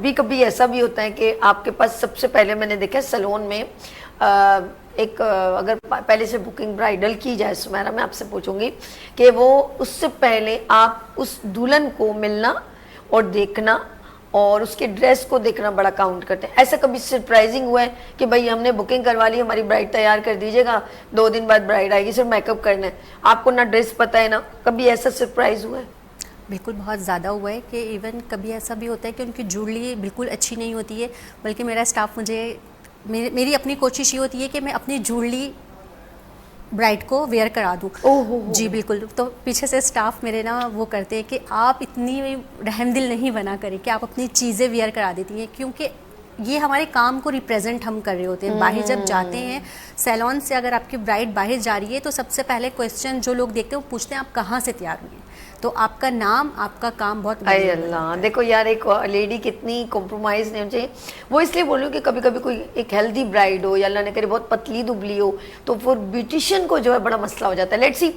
کبھی کبھی ایسا بھی ہوتا ہے کہ آپ کے پاس سب سے پہلے میں نے دیکھا سیلون میں ایک اگر پہلے سے بکنگ برائڈل کی جائے سمیرا، میں آپ سے پوچھوں گی کہ وہ اس سے پہلے آپ اس دلہن کو ملنا اور دیکھنا اور اس کے ڈریس کو دیکھنا بڑا کاؤنٹ کرتے ہیں. ایسا کبھی سرپرائزنگ ہوا ہے کہ بھائی ہم نے بکنگ کروا لی، ہماری برائڈ تیار کر دیجیے گا، 2 دن بعد برائڈ آئے گی، صرف میک اپ کرنا ہے، آپ کو نہ ڈریس پتہ ہے نا، کبھی ایسا سرپرائز ہوا ہے؟ بالکل بہت زیادہ ہوا ہے کہ ایون کبھی ایسا بھی ہوتا ہے کہ ان کی جوڑلی بالکل اچھی نہیں ہوتی ہے، بلکہ میرا اسٹاف میری اپنی کوشش یہ ہوتی ہے کہ میں اپنی جوڑلی برائڈ کو ویئر کرا دوں. جی بالکل. تو پیچھے سے اسٹاف میرے نا وہ کرتے ہیں کہ آپ اتنی رحم دل نہیں بنا کریں کہ آپ اپنی چیزیں ویئر کرا دیتی ہیں، کیونکہ یہ ہمارے کام کو ریپریزنٹ ہم کر رہے ہوتے ہیں. باہر جب جاتے ہیں سیلون سے، اگر آپ کی برائڈ باہر جا رہی ہے تو سب سے پہلے کویسچن جو لوگ دیکھتے ہیں وہ پوچھتے ہیں آپ کہاں سے تیار ہوئی ہیں. تو آپ کا نام، آپ کا کام بہت اے اللہ، دیکھو یار ایک لیڈی کتنی کمپرومائز نہیں ہونی چاہیے. وہ اس لیے بول رہی ہوں کہ کبھی کبھی کوئی ایک ہیلدی برائڈ ہو یا اللہ نے کرے بہت پتلی دبلی ہو تو وہ بیوٹیشین کو جو ہے بڑا مسئلہ ہو جاتا ہے. Let's see